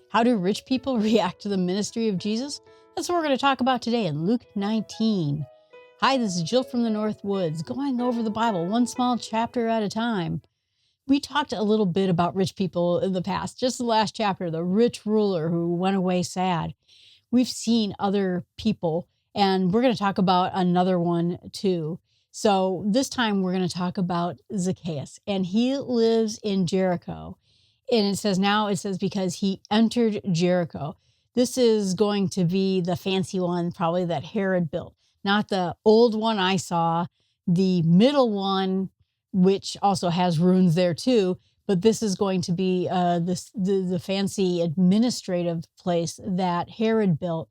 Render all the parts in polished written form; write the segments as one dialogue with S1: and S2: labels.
S1: How do rich people react to the ministry of Jesus? That's what we're going to talk about today in Luke 19. Hi, this is Jill from the North Woods, going over the Bible one small chapter at a time. We talked a little bit about rich people in the past, just the last chapter, the rich ruler who went away sad. We've seen other people, and we're going to talk about another one too. So this time we're going to talk about Zacchaeus, and he lives in Jericho. And it says because he entered Jericho. This is going to be the fancy one, probably that Herod built, not the old one I saw, the middle one, which also has ruins there too. But this is going to be the fancy administrative place that Herod built.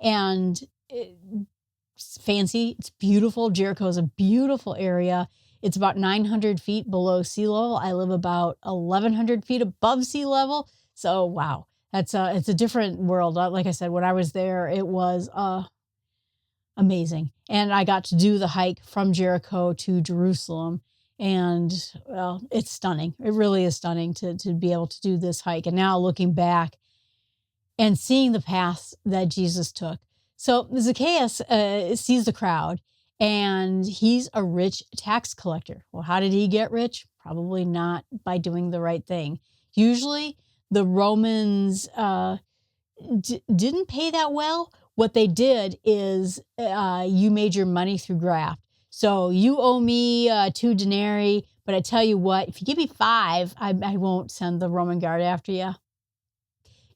S1: And it's fancy, it's beautiful. Jericho is a beautiful area. It's about 900 feet below sea level. I live about 1,100 feet above sea level. So, wow, it's a different world. Like I said, when I was there, it was amazing. And I got to do the hike from Jericho to Jerusalem. And, well, it's stunning. It really is stunning to be able to do this hike. And now looking back and seeing the paths that Jesus took. So Zacchaeus sees the crowd. And he's a rich tax collector. Well, how did he get rich? Probably not by doing the right thing. Usually, the Romans didn't pay that well. What they did is you made your money through graft. So you owe me 2 denarii, but I tell you what, if you give me 5, I won't send the Roman guard after you.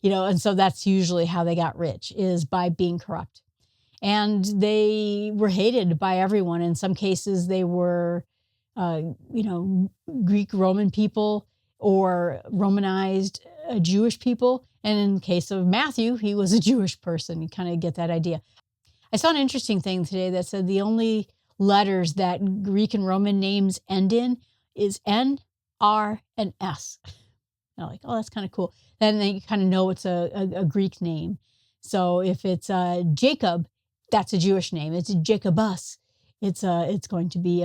S1: And so that's usually how they got rich, is by being corrupt. And they were hated by everyone. In some cases, they were, Greek Roman people or Romanized Jewish people. And in the case of Matthew, he was a Jewish person. You kind of get that idea. I saw an interesting thing today that said the only letters that Greek and Roman names end in is N, R, and S. And I'm like, oh, that's kind of cool. Then you kind of know it's a Greek name. So if it's Jacob, that's a Jewish name. It's Jacobus. It's going to be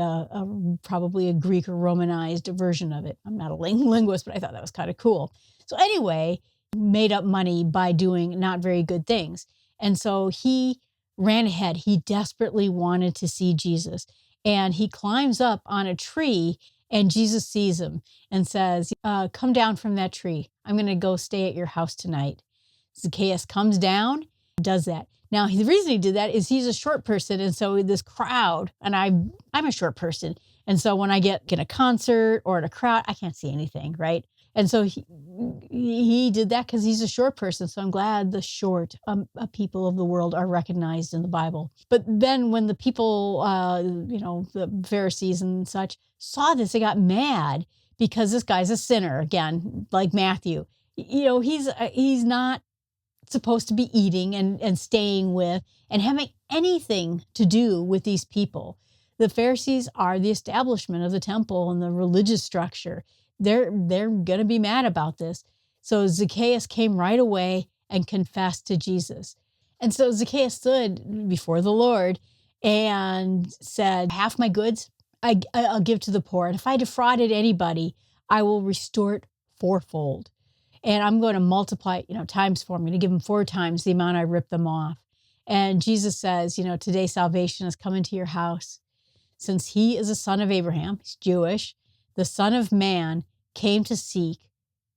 S1: probably a Greek or Romanized version of it. I'm not a linguist, but I thought that was kind of cool. So anyway, made up money by doing not very good things. And so he ran ahead. He desperately wanted to see Jesus. And he climbs up on a tree, and Jesus sees him and says, come down from that tree. I'm going to go stay at your house tonight. Zacchaeus comes down, does that. Now, the reason he did that is he's a short person. And so this crowd, and I'm a short person. And so when I get in a concert or at a crowd, I can't see anything, right? And so he did that because he's a short person. So I'm glad the short people of the world are recognized in the Bible. But then when the people, the Pharisees and such saw this, they got mad because this guy's a sinner, again, like Matthew. He's not supposed to be eating and staying with and having anything to do with these people. The Pharisees are the establishment of the temple and the religious structure. They're going to be mad about this. So Zacchaeus came right away and confessed to Jesus. And so Zacchaeus stood before the Lord and said, half my goods I'll give to the poor. And if I defrauded anybody, I will restore it fourfold. And I'm going to multiply, times 4. I'm going to give them 4 times the amount I ripped them off. And Jesus says, today salvation has come into your house. Since he is a son of Abraham, he's Jewish, the Son of Man came to seek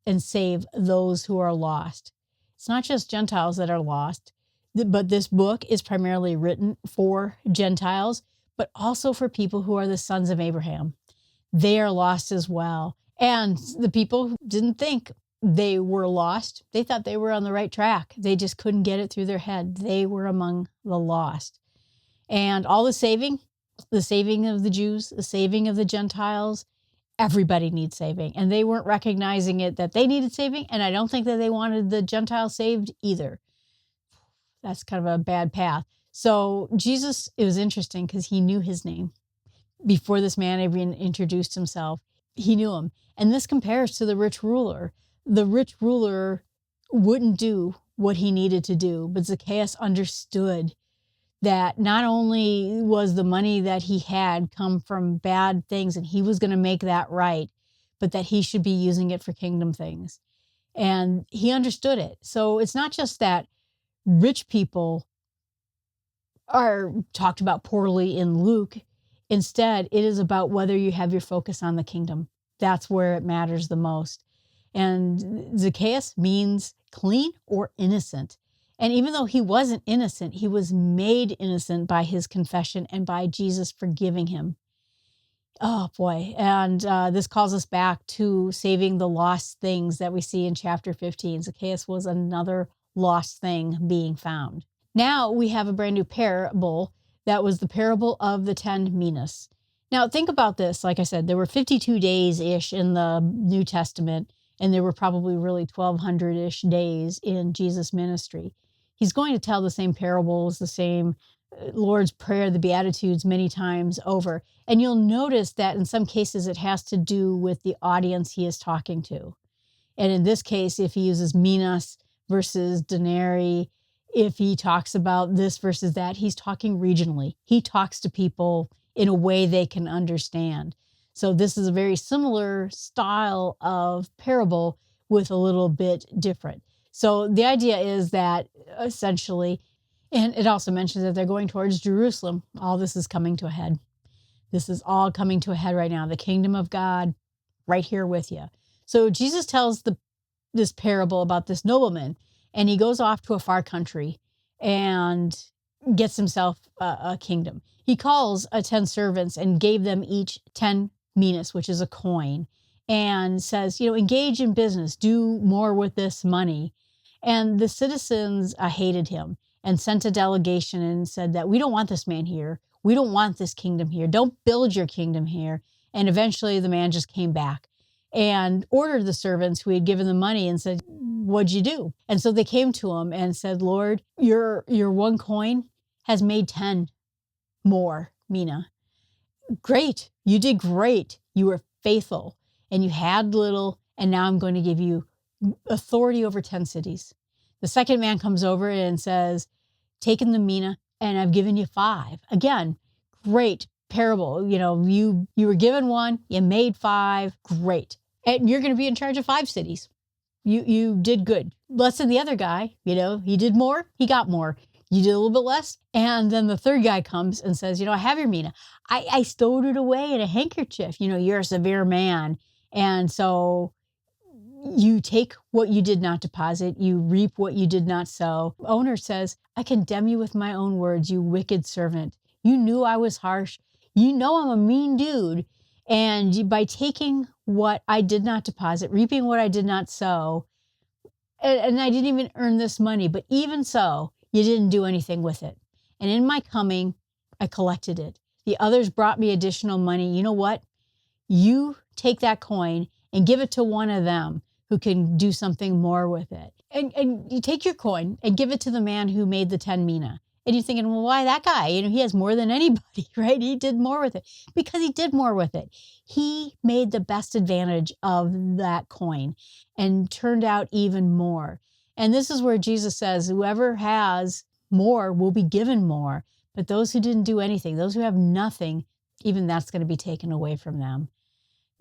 S1: and save those who are lost. It's not just Gentiles that are lost, but this book is primarily written for Gentiles, but also for people who are the sons of Abraham. They are lost as well. And the people who didn't think they were lost, they thought they were on the right track. They just couldn't get it through their head. They were among the lost. And all the saving of the Jews, the saving of the Gentiles, everybody needs saving. And they weren't recognizing it that they needed saving. And I don't think that they wanted the Gentiles saved either. That's kind of a bad path. So Jesus, it was interesting because he knew his name. Before this man even introduced himself, he knew him. And this compares to the rich ruler. The rich ruler wouldn't do what he needed to do, but Zacchaeus understood that not only was the money that he had come from bad things and he was going to make that right, but that he should be using it for kingdom things. And he understood it. So it's not just that rich people are talked about poorly in Luke. Instead, it is about whether you have your focus on the kingdom. That's where it matters the most. And Zacchaeus means clean or innocent. And even though he wasn't innocent, he was made innocent by his confession and by Jesus forgiving him. Oh boy. And this calls us back to saving the lost things that we see in chapter 15. Zacchaeus was another lost thing being found. Now we have a brand new parable that was the parable of the 10 minas. Now think about this. Like I said, there were 52 days-ish in the New Testament, and there were probably really 1,200-ish days in Jesus' ministry. He's going to tell the same parables, the same Lord's Prayer, the Beatitudes many times over. And you'll notice that in some cases it has to do with the audience he is talking to. And in this case, if he uses minas versus denarii, if he talks about this versus that, he's talking regionally. He talks to people in a way they can understand. So this is a very similar style of parable with a little bit different. So the idea is that essentially, and it also mentions that they're going towards Jerusalem. All this is coming to a head. This is all coming to a head right now. The kingdom of God right here with you. So Jesus tells this parable about this nobleman, and he goes off to a far country and gets himself a kingdom. He calls 10 servants and gave them each 10 minas, which is a coin, and says, engage in business, do more with this money. And the citizens hated him and sent a delegation and said that we don't want this man here. We don't want this kingdom here. Don't build your kingdom here. And eventually the man just came back and ordered the servants who had given the money and said, what'd you do? And so they came to him and said, Lord, your one coin has made 10 more mina. Great. You did great. You were faithful and you had little, and now I'm going to give you authority over 10 cities. The second man comes over and says, taken the mina and I've given you 5. Again, great parable. You were given 1, you made 5. Great. And you're going to be in charge of 5 cities. You did good. Less than the other guy, he did more, he got more. You did a little bit less. And then the third guy comes and says, I have your mina. I stowed it away in a handkerchief. You're a severe man. And so you take what you did not deposit, you reap what you did not sow. Owner says, I condemn you with my own words, you wicked servant. You knew I was harsh. I'm a mean dude. And by taking what I did not deposit, reaping what I did not sow, and I didn't even earn this money, but even so, you didn't do anything with it. And in my coming, I collected it. The others brought me additional money. You know what? You take that coin and give it to one of them who can do something more with it. And you take your coin and give it to the man who made the 10 mina. And you're thinking, well, why that guy? He has more than anybody, right? He did more with it. Because he did more with it. He made the best advantage of that coin and turned out even more. And this is where Jesus says, whoever has more will be given more. But those who didn't do anything, those who have nothing, even that's going to be taken away from them.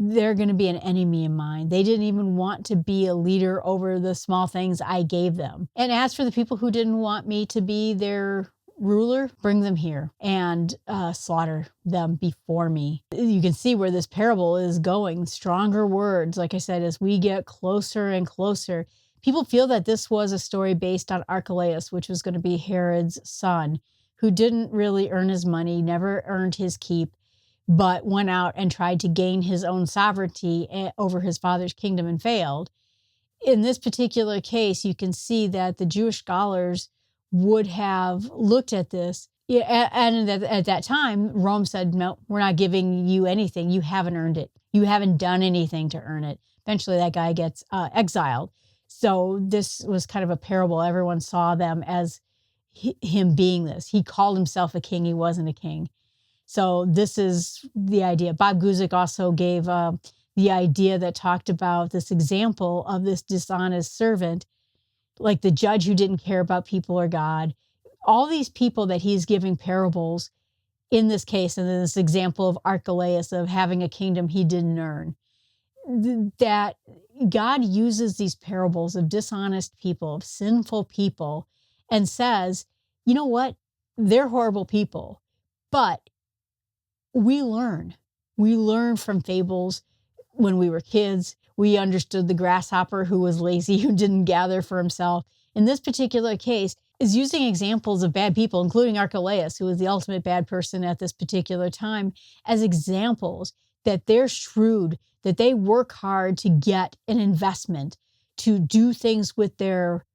S1: They're going to be an enemy of mine. They didn't even want to be a leader over the small things I gave them. And as for the people who didn't want me to be their ruler, bring them here and slaughter them before me. You can see where this parable is going. Stronger words, like I said, as we get closer and closer. People feel that this was a story based on Archelaus, which was going to be Herod's son, who didn't really earn his money, never earned his keep, but went out and tried to gain his own sovereignty over his father's kingdom and failed. In this particular case, you can see that the Jewish scholars would have looked at this. And at that time, Rome said, no, we're not giving you anything. You haven't earned it. You haven't done anything to earn it. Eventually, that guy gets exiled. So this was kind of a parable. Everyone saw them as him being this. He called himself a king. He wasn't a king. So this is the idea. Bob Guzik also gave the idea that talked about this example of this dishonest servant, like the judge who didn't care about people or God. All these people that he's giving parables in this case, and this example of Archelaus of having a kingdom he didn't earn, that God uses these parables of dishonest people, of sinful people, and says, you know what? They're horrible people, but we learn. We learn from fables. When we were kids, we understood the grasshopper who was lazy, who didn't gather for himself. In this particular case, is using examples of bad people, including Archelaus, who was the ultimate bad person at this particular time, as examples that they're shrewd, that they work hard to get an investment, to do things with their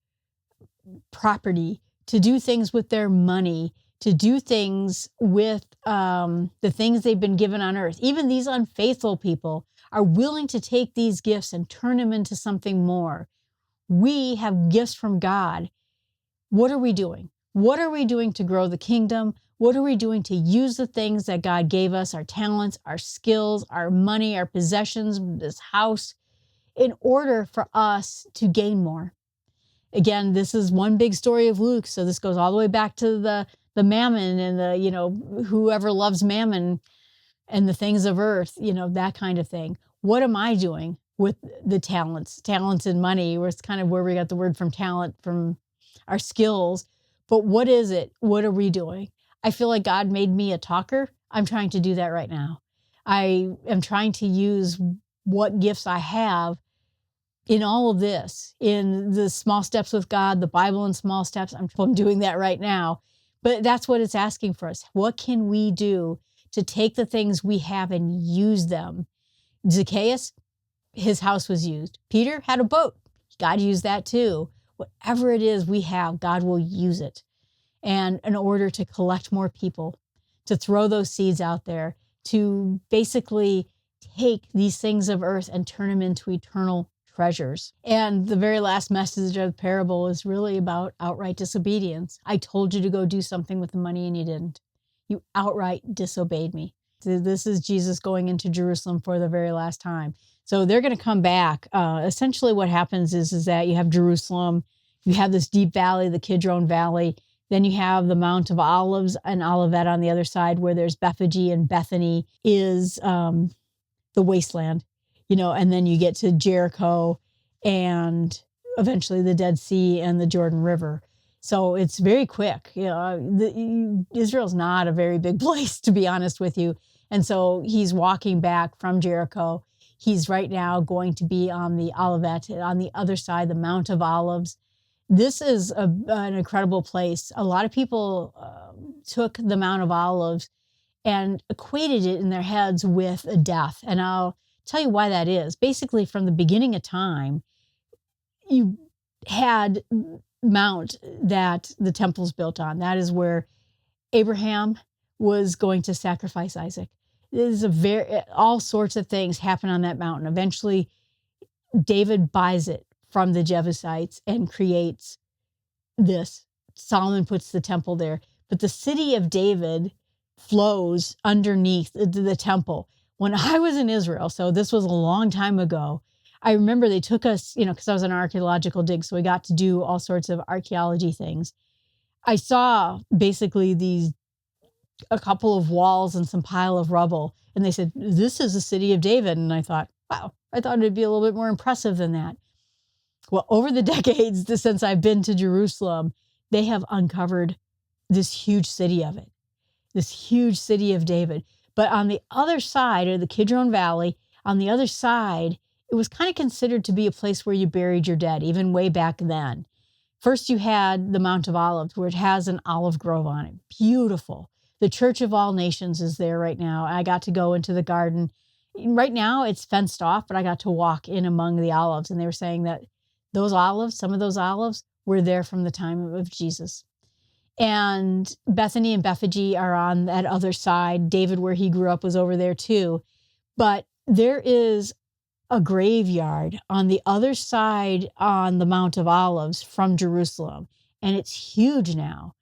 S1: property, to do things with their money, to do things with the things they've been given on earth. Even these unfaithful people are willing to take these gifts and turn them into something more. We have gifts from God. What are we doing? What are we doing to grow the kingdom? What are we doing to use the things that God gave us, our talents, our skills, our money, our possessions, this house, in order for us to gain more? Again, this is one big story of Luke, so this goes all the way back to the mammon and the, whoever loves mammon and the things of earth, that kind of thing. What am I doing with the talents and money? It's kind of where we got the word from talent, from our skills. But what is it? What are we doing? I feel like God made me a talker. I'm trying to do that right now. I am trying to use what gifts I have in all of this, in the small steps with God, the Bible in small steps. I'm doing that right now. But that's what it's asking for us. What can we do to take the things we have and use them? Zacchaeus, his house was used. Peter had a boat. God used that too. Whatever it is we have, God will use it. And in order to collect more people, to throw those seeds out there, to basically take these things of earth and turn them into eternal treasures. And the very last message of the parable is really about outright disobedience. I told you to go do something with the money and you didn't. You outright disobeyed me. So this is Jesus going into Jerusalem for the very last time. So they're going to come back. Essentially what happens is that you have Jerusalem, you have this deep valley, the Kidron Valley, then you have the Mount of Olives and Olivet on the other side, where there's Bethphage and Bethany is the wasteland, and then you get to Jericho and eventually the Dead Sea and the Jordan River. So it's very quick. Israel's not a very big place, to be honest with you. And so he's walking back from Jericho. He's right now going to be on the Olivet, on the other side, the Mount of Olives. This is an incredible place. A lot of people took the Mount of Olives and equated it in their heads with a death. And I'll tell you why that is. Basically, from the beginning of time, you had Mount that the temple's built on. That is where Abraham was going to sacrifice Isaac. There's all sorts of things happen on that mountain. Eventually, David buys it from the Jebusites and creates this. Solomon puts the temple there. But the city of David flows underneath the temple. When I was in Israel, so this was a long time ago, I remember they took us, because I was an archaeological dig, so we got to do all sorts of archaeology things. I saw basically a couple of walls and some pile of rubble, and they said, this is the city of David. And I thought, wow, I thought it'd be a little bit more impressive than that. Well, over the decades since I've been to Jerusalem, they have uncovered this huge city of it, this huge city of David. But on the other side of the Kidron Valley, on the other side, it was kind of considered to be a place where you buried your dead, even way back then. First, you had the Mount of Olives, where it has an olive grove on it. Beautiful. The Church of All Nations is there right now. I got to go into the garden. Right now, it's fenced off, but I got to walk in among the olives. And they were saying that some of those olives were there from the time of Jesus. And Bethany and Bethphage are on that other side. David, where he grew up, was over there too. But there is a graveyard on the other side on the Mount of Olives from Jerusalem. And it's huge now.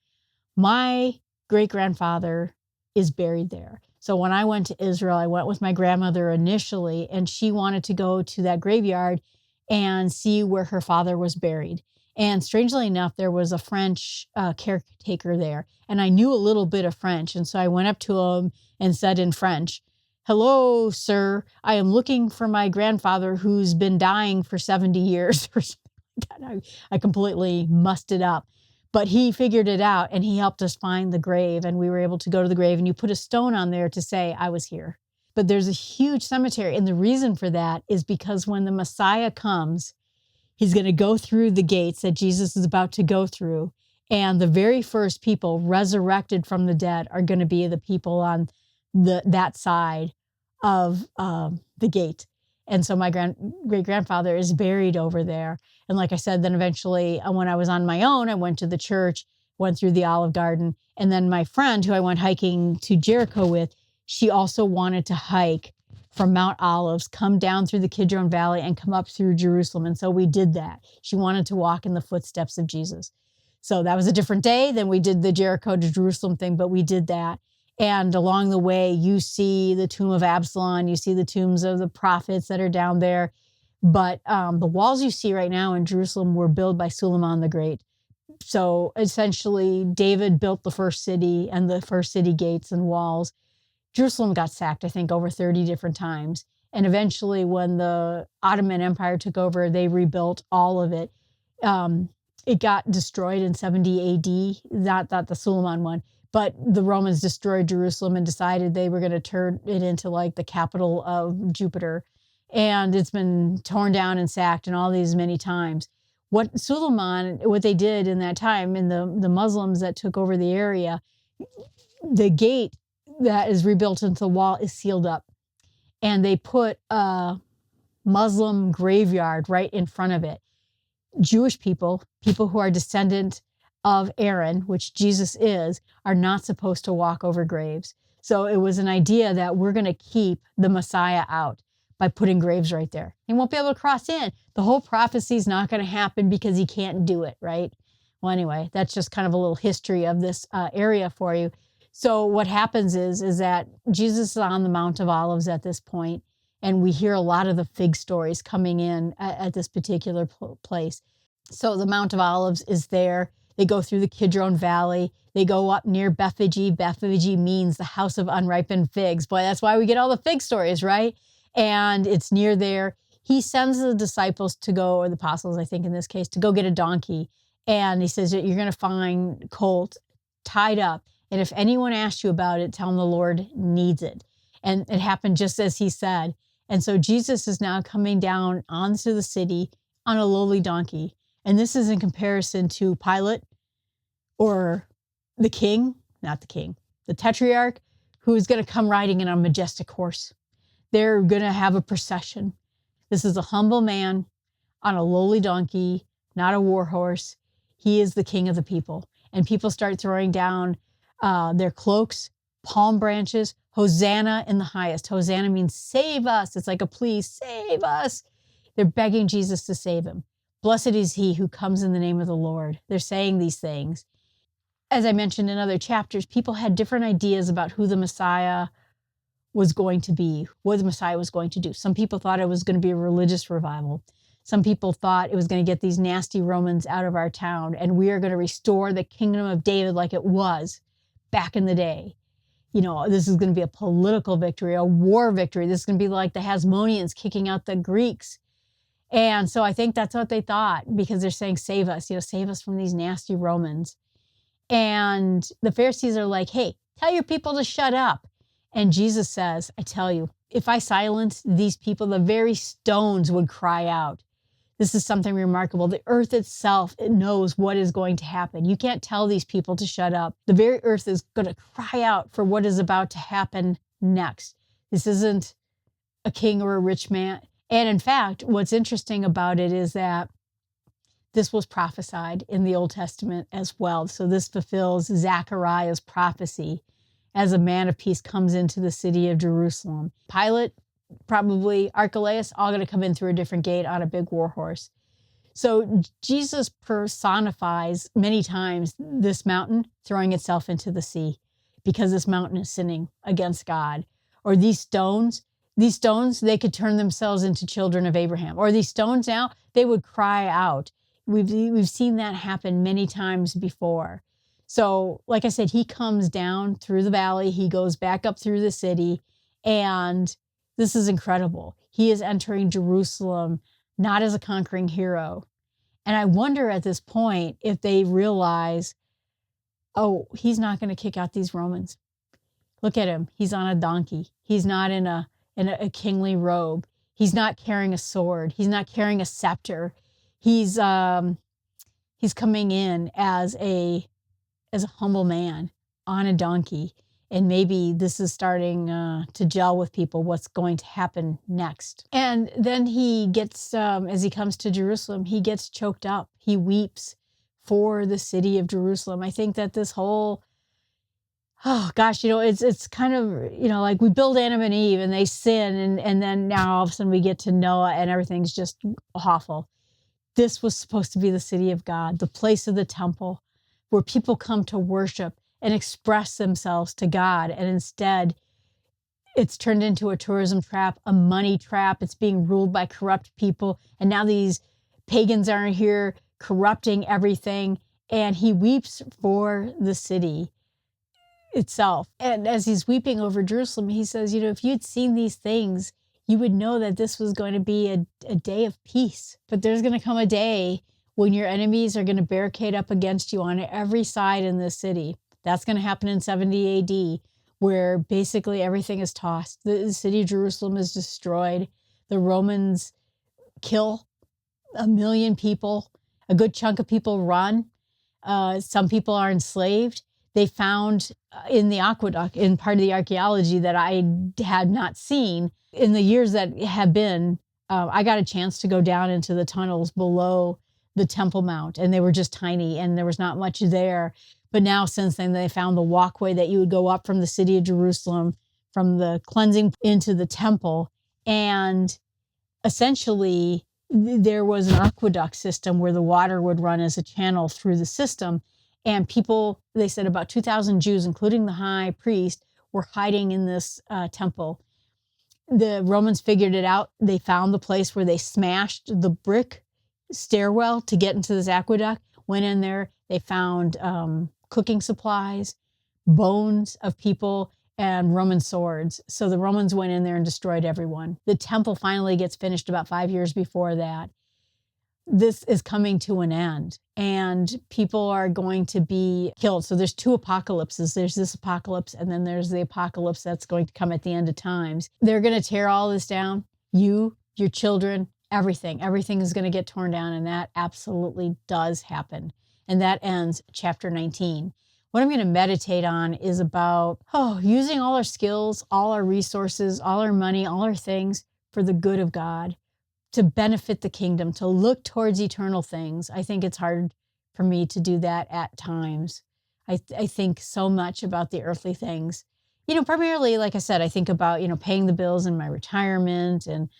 S1: My great-grandfather is buried there. So when I went to Israel, I went with my grandmother initially, and she wanted to go to that graveyard and see where her father was buried. And strangely enough, there was a French caretaker there, and I knew a little bit of French. And so I went up to him and said in French, hello, sir, I am looking for my grandfather who's been dying for 70 years or something like that. I completely mussed it up. But he figured it out and he helped us find the grave, and we were able to go to the grave, and you put a stone on there to say, I was here. But there's a huge cemetery. And the reason for that is because when the Messiah comes, he's going to go through the gates that Jesus is about to go through. And the very first people resurrected from the dead are going to be the people on that side of the gate. And so my great-grandfather is buried over there. And like I said, then eventually when I was on my own, I went to the church, went through the Olive Garden. And then my friend who I went hiking to Jericho with, she also wanted to hike from Mount Olives, come down through the Kidron Valley and come up through Jerusalem. And so we did that. She wanted to walk in the footsteps of Jesus. So that was a different day than we did the Jericho to Jerusalem thing, but we did that. And along the way, you see the tomb of Absalom, you see the tombs of the prophets that are down there. But the walls you see right now in Jerusalem were built by Suleiman the Great. So essentially, David built the first city and the first city gates and walls. Jerusalem got sacked, I think, over 30 different times. And eventually, when the Ottoman Empire took over, they rebuilt all of it. It got destroyed in 70 AD, not the Suleiman one, but the Romans destroyed Jerusalem and decided they were going to turn it into like the capital of Jupiter. And it's been torn down and sacked and all these many times. What they did in that time, and the Muslims that took over the area, the gate that is rebuilt into the wall is sealed up. And they put a Muslim graveyard right in front of it. Jewish people who are descendant of Aaron, which Jesus is, are not supposed to walk over graves. So it was an idea that we're going to keep the Messiah out by putting graves right there. He won't be able to cross in. The whole prophecy is not going to happen because he can't do it, right? Well, anyway, that's just kind of a little history of this area for you. So what happens is that Jesus is on the Mount of Olives at this point, and we hear a lot of the fig stories coming in at this particular place. So the Mount of Olives is there. They go through the Kidron Valley. They go up near Bethphage. Bethphage means the house of unripened figs. Boy, that's why we get all the fig stories, right? And it's near there. He sends the disciples to go, or the apostles, I think in this case, to go get a donkey. And he says, you're going to find colt tied up. And if anyone asks you about it, tell them the Lord needs it. And it happened just as he said. And so Jesus is now coming down onto the city on a lowly donkey. And this is in comparison to Pilate or the king, not the king, the tetrarch, who is going to come riding in a majestic horse. They're going to have a procession. This is a humble man on a lowly donkey, not a war horse. He is the king of the people. And people start throwing down their cloaks, palm branches, Hosanna in the highest. Hosanna means save us. It's like a plea, save us. They're begging Jesus to save him. Blessed is he who comes in the name of the Lord. They're saying these things. As I mentioned in other chapters, people had different ideas about who the Messiah was going to be, what the Messiah was going to do. Some people thought it was going to be a religious revival. Some people thought it was going to get these nasty Romans out of our town, and we are going to restore the kingdom of David like it was back in the day. You know, this is going to be a political victory, a war victory. This is going to be like the Hasmoneans kicking out the Greeks. And so I think that's what they thought, because they're saying, save us, save us from these nasty Romans. And the Pharisees are like, hey, tell your people to shut up. And Jesus says, I tell you, if I silenced these people, the very stones would cry out. This is something remarkable. The earth itself, it knows what is going to happen. You can't tell these people to shut up. The very earth is going to cry out for what is about to happen next. This isn't a king or a rich man. And in fact, what's interesting about it is that this was prophesied in the Old Testament as well. So this fulfills Zechariah's prophecy as a man of peace comes into the city of Jerusalem. Pilate, probably Archelaus, all going to come in through a different gate on a big war horse. So Jesus personifies many times this mountain throwing itself into the sea because this mountain is sinning against God. Or these stones, they could turn themselves into children of Abraham. Or these stones now, they would cry out. We've seen that happen many times before. So like I said, he comes down through the valley. He goes back up through the city. And this is incredible. He is entering Jerusalem not as a conquering hero. And I wonder at this point if they realize, oh, he's not going to kick out these Romans. Look at him. He's on a donkey. He's not in a kingly robe. He's not carrying a sword. He's not carrying a scepter. He's coming in as a humble man on a donkey. And maybe this is starting to gel with people what's going to happen next. And then he gets, as he comes to Jerusalem, he gets choked up. He weeps for the city of Jerusalem. I think that this whole, oh gosh, it's kind of, like we build Adam and Eve and they sin, and then now all of a sudden we get to Noah and everything's just awful. This was supposed to be the city of God, the place of the temple where people come to worship and express themselves to God. And instead, it's turned into a tourism trap, a money trap. It's being ruled by corrupt people. And now these pagans are here corrupting everything. And he weeps for the city itself. And as he's weeping over Jerusalem, he says, if you'd seen these things, you would know that this was going to be a day of peace. But there's going to come a day when your enemies are going to barricade up against you on every side in this city. That's going to happen in 70 AD, where basically everything is tossed. The city of Jerusalem is destroyed. The Romans kill 1 million people. A good chunk of people run. Some people are enslaved. They found in the aqueduct, in part of the archaeology that I had not seen in the years that have been, I got a chance to go down into the tunnels below the Temple Mount, and they were just tiny and there was not much there. But now since then, they found the walkway that you would go up from the city of Jerusalem, from the cleansing into the temple. And essentially, there was an aqueduct system where the water would run as a channel through the system. And people, they said about 2,000 Jews, including the high priest, were hiding in this temple. The Romans figured it out. They found the place where they smashed the brick stairwell to get into this aqueduct, went in there. They found cooking supplies, bones of people, and Roman swords. So the Romans went in there and destroyed everyone. The temple finally gets finished about 5 years before that. This is coming to an end, and people are going to be killed. So there's two apocalypses. There's this apocalypse, and then there's the apocalypse that's going to come at the end of times. They're going to tear all this down. You, your children, everything. Everything is going to get torn down, and that absolutely does happen. And that ends chapter 19. What I'm going to meditate on is about using all our skills, all our resources, all our money, all our things for the good of God, to benefit the kingdom, to look towards eternal things. I think it's hard for me to do that at times. I think so much about the earthly things. Primarily, like I said, I think about, paying the bills and my retirement and,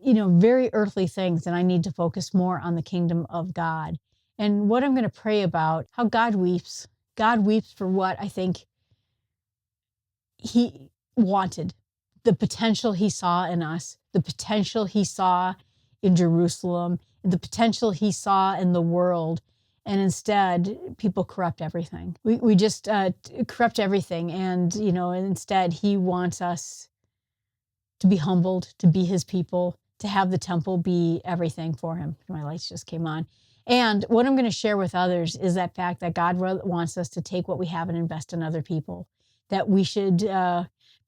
S1: very earthly things. And I need to focus more on the kingdom of God. And what I'm going to pray about, how God weeps. God weeps for what I think he wanted, the potential he saw in us, the potential he saw in Jerusalem, the potential he saw in the world. And instead, people corrupt everything. We just corrupt everything. And, instead he wants us to be humbled, to be his people, to have the temple be everything for him. My lights just came on. And what I'm going to share with others is that fact that God wants us to take what we have and invest in other people, that we should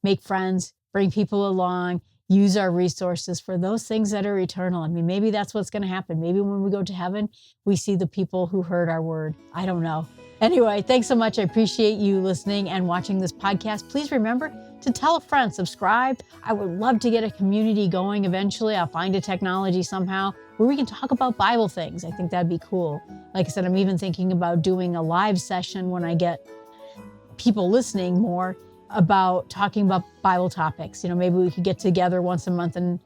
S1: make friends, bring people along, use our resources for those things that are eternal. I mean, maybe that's what's going to happen. Maybe when we go to heaven, we see the people who heard our word. I don't know. Anyway, thanks so much. I appreciate you listening and watching this podcast. Please remember to tell a friend, subscribe. I would love to get a community going eventually. I'll find a technology somehow where we can talk about Bible things. I think that'd be cool. Like I said, I'm even thinking about doing a live session when I get people listening more about talking about Bible topics. Maybe we could get together once a month, and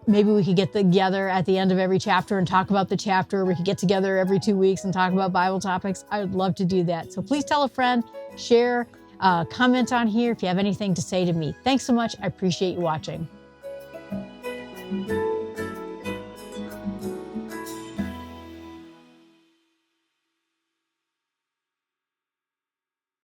S1: maybe we could get together at the end of every chapter and talk about the chapter. We could get together every 2 weeks and talk about Bible topics. I would love to do that. So please tell a friend, share, comment on here if you have anything to say to me. Thanks so much. I appreciate you watching.